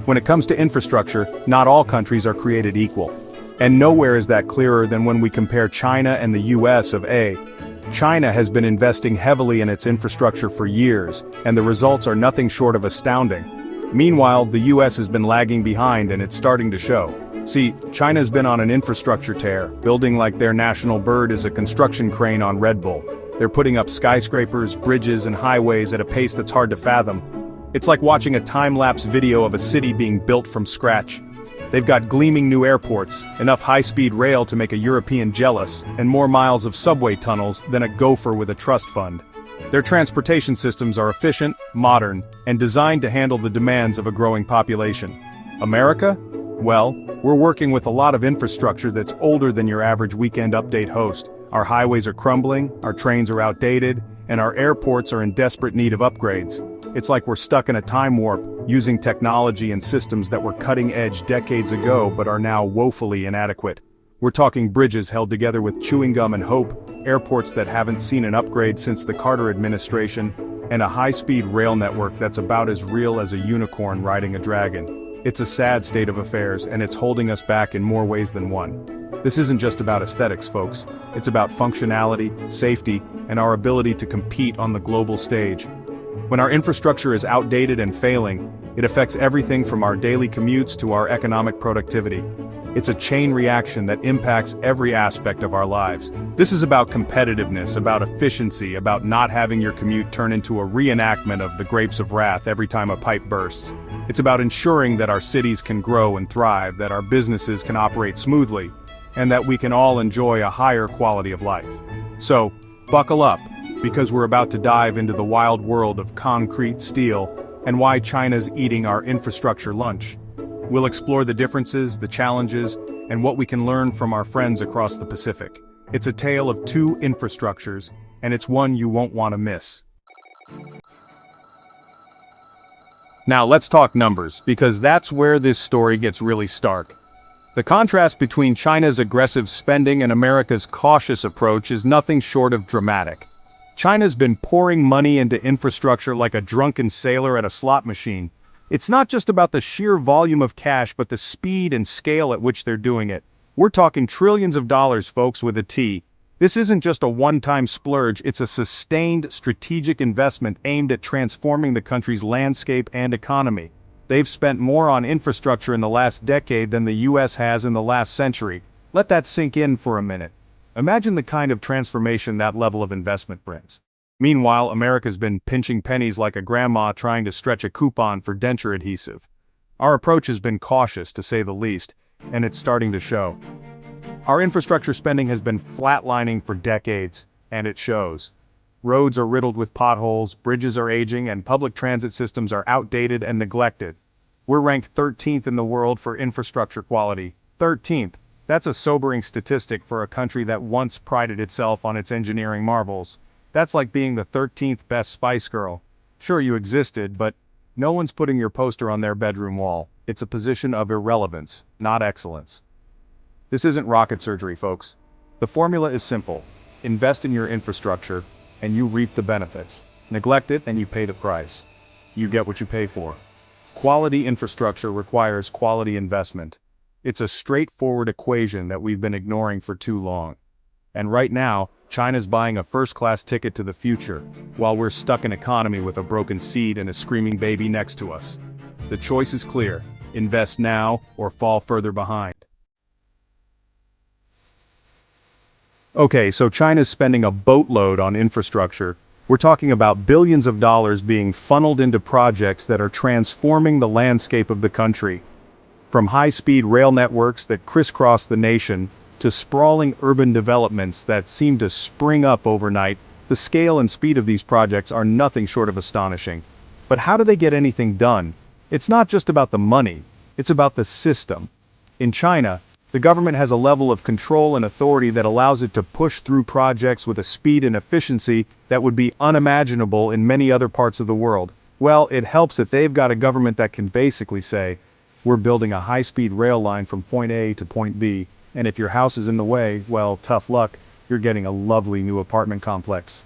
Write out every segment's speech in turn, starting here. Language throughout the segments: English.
When it comes to infrastructure, not all countries are created equal. And nowhere is that clearer than when we compare China and the US of A. China has been investing heavily in its infrastructure for years, and the results are nothing short of astounding. Meanwhile, the US has been lagging behind and it's starting to show. See, China's been on an infrastructure tear, building like their national bird is a construction crane on Red Bull. They're putting up skyscrapers, bridges, and highways at a pace that's hard to fathom. It's like watching a time-lapse video of a city being built from scratch. They've got gleaming new airports, enough high-speed rail to make a European jealous, and more miles of subway tunnels than a gopher with a trust fund. Their transportation systems are efficient, modern, and designed to handle the demands of a growing population. America? Well, we're working with a lot of infrastructure that's older than your average weekend update host. Our highways are crumbling, our trains are outdated, and our airports are in desperate need of upgrades. It's like we're stuck in a time warp, using technology and systems that were cutting-edge decades ago but are now woefully inadequate. We're talking bridges held together with chewing gum and hope, airports that haven't seen an upgrade since the Carter administration, and a high-speed rail network that's about as real as a unicorn riding a dragon. It's a sad state of affairs, and it's holding us back in more ways than one. This isn't just about aesthetics, folks. It's about functionality, safety, and our ability to compete on the global stage. When our infrastructure is outdated and failing, it affects everything from our daily commutes to our economic productivity. It's a chain reaction that impacts every aspect of our lives. This is about competitiveness, about efficiency, about not having your commute turn into a reenactment of the Grapes of Wrath every time a pipe bursts. It's about ensuring that our cities can grow and thrive, that our businesses can operate smoothly, and that we can all enjoy a higher quality of life. So, buckle up, because we're about to dive into the wild world of concrete, steel, and why China's eating our infrastructure lunch. We'll explore the differences, the challenges, and what we can learn from our friends across the Pacific. It's a tale of two infrastructures, and it's one you won't want to miss. Now let's talk numbers, because that's where this story gets really stark. The contrast between China's aggressive spending and America's cautious approach is nothing short of dramatic. China's been pouring money into infrastructure like a drunken sailor at a slot machine. It's not just about the sheer volume of cash but the speed and scale at which they're doing it. We're talking trillions of dollars, folks, with a T. This isn't just a one-time splurge, it's a sustained strategic investment aimed at transforming the country's landscape and economy. They've spent more on infrastructure in the last decade than the US has in the last century. Let that sink in for a minute. Imagine the kind of transformation that level of investment brings. Meanwhile, America's been pinching pennies like a grandma trying to stretch a coupon for denture adhesive. Our approach has been cautious, to say the least, and it's starting to show. Our infrastructure spending has been flatlining for decades, and it shows. Roads are riddled with potholes, bridges are aging, and public transit systems are outdated and neglected. We're ranked 13th in the world for infrastructure quality. 13th. That's a sobering statistic for a country that once prided itself on its engineering marvels. That's like being the 13th best Spice Girl. Sure, you existed, but no one's putting your poster on their bedroom wall. It's a position of irrelevance, not excellence. This isn't rocket surgery, folks. The formula is simple. Invest in your infrastructure, and you reap the benefits. Neglect it, and you pay the price. You get what you pay for. Quality infrastructure requires quality investment. It's a straightforward equation that we've been ignoring for too long. And right now, China's buying a first-class ticket to the future, while we're stuck in an economy with a broken seed and a screaming baby next to us. The choice is clear. Invest now, or fall further behind. Okay, so China's spending a boatload on infrastructure. We're talking about billions of dollars being funneled into projects that are transforming the landscape of the country. From high-speed rail networks that crisscross the nation, to sprawling urban developments that seem to spring up overnight, the scale and speed of these projects are nothing short of astonishing. But how do they get anything done? It's not just about the money, it's about the system. In China, the government has a level of control and authority that allows it to push through projects with a speed and efficiency that would be unimaginable in many other parts of the world. Well, it helps that they've got a government that can basically say, we're building a high-speed rail line from point A to point B, and if your house is in the way, well, tough luck, you're getting a lovely new apartment complex.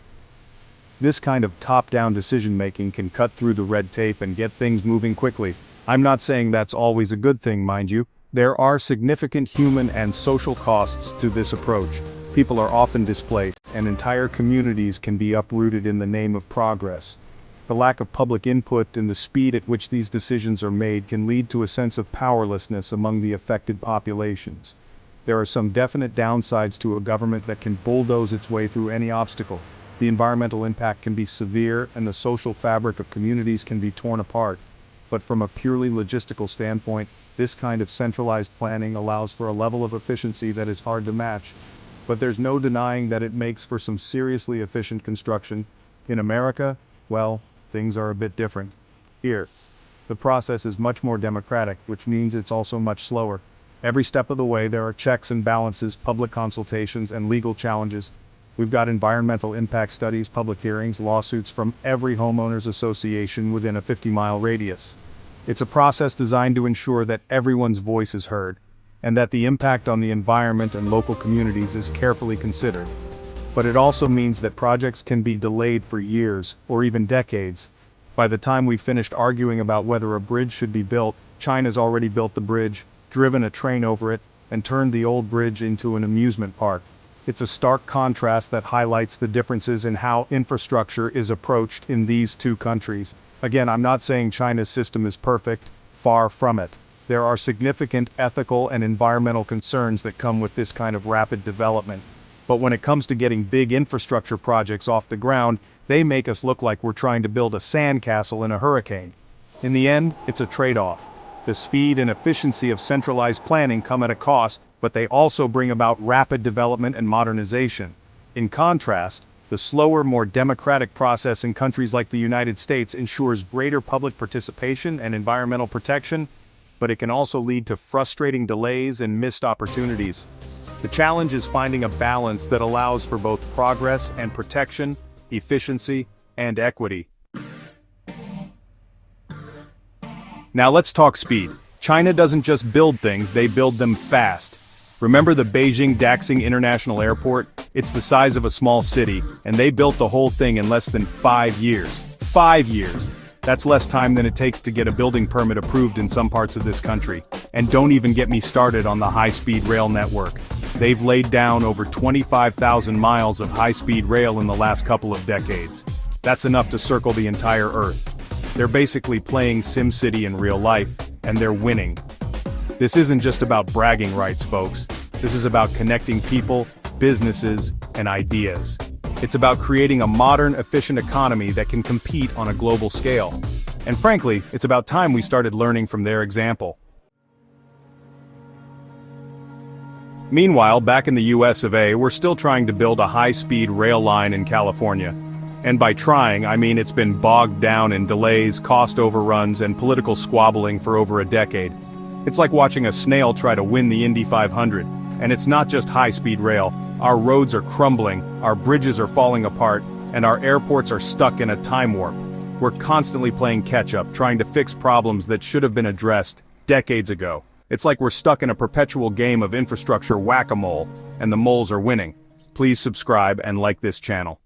This kind of top-down decision-making can cut through the red tape and get things moving quickly. I'm not saying that's always a good thing, mind you. There are significant human and social costs to this approach. People are often displaced, and entire communities can be uprooted in the name of progress. The lack of public input and the speed at which these decisions are made can lead to a sense of powerlessness among the affected populations. There are some definite downsides to a government that can bulldoze its way through any obstacle. The environmental impact can be severe, and the social fabric of communities can be torn apart. But from a purely logistical standpoint, this kind of centralized planning allows for a level of efficiency that is hard to match. But there's no denying that it makes for some seriously efficient construction. In America, well, things are a bit different. Here, the process is much more democratic, which means it's also much slower. Every step of the way there are checks and balances, public consultations, and legal challenges. We've got environmental impact studies, public hearings, lawsuits from every homeowners association within a 50-mile radius. It's a process designed to ensure that everyone's voice is heard, and that the impact on the environment and local communities is carefully considered. But it also means that projects can be delayed for years, or even decades. By the time we've finished arguing about whether a bridge should be built, China's already built the bridge, driven a train over it, and turned the old bridge into an amusement park. It's a stark contrast that highlights the differences in how infrastructure is approached in these two countries. Again, I'm not saying China's system is perfect, far from it. There are significant ethical and environmental concerns that come with this kind of rapid development. But when it comes to getting big infrastructure projects off the ground, they make us look like we're trying to build a sandcastle in a hurricane. In the end, it's a trade-off. The speed and efficiency of centralized planning come at a cost, but they also bring about rapid development and modernization. In contrast, the slower, more democratic process in countries like the United States ensures greater public participation and environmental protection, but it can also lead to frustrating delays and missed opportunities. The challenge is finding a balance that allows for both progress and protection, efficiency and equity. Now let's talk speed. China doesn't just build things, they build them fast. Remember the Beijing-Daxing International Airport? It's the size of a small city, and they built the whole thing in less than 5 years. 5 years! That's less time than it takes to get a building permit approved in some parts of this country. And don't even get me started on the high-speed rail network. They've laid down over 25,000 miles of high-speed rail in the last couple of decades. That's enough to circle the entire Earth. They're basically playing SimCity in real life, and they're winning. This isn't just about bragging rights, folks. This is about connecting people, businesses, and ideas. It's about creating a modern, efficient economy that can compete on a global scale. And frankly, it's about time we started learning from their example. Meanwhile, back in the US of A, we're still trying to build a high-speed rail line in California. And by trying, I mean it's been bogged down in delays, cost overruns, and political squabbling for over a decade. It's like watching a snail try to win the Indy 500. And it's not just high-speed rail. Our roads are crumbling, our bridges are falling apart, and our airports are stuck in a time warp. We're constantly playing catch-up, trying to fix problems that should have been addressed decades ago. It's like we're stuck in a perpetual game of infrastructure whack-a-mole, and the moles are winning. Please subscribe and like this channel.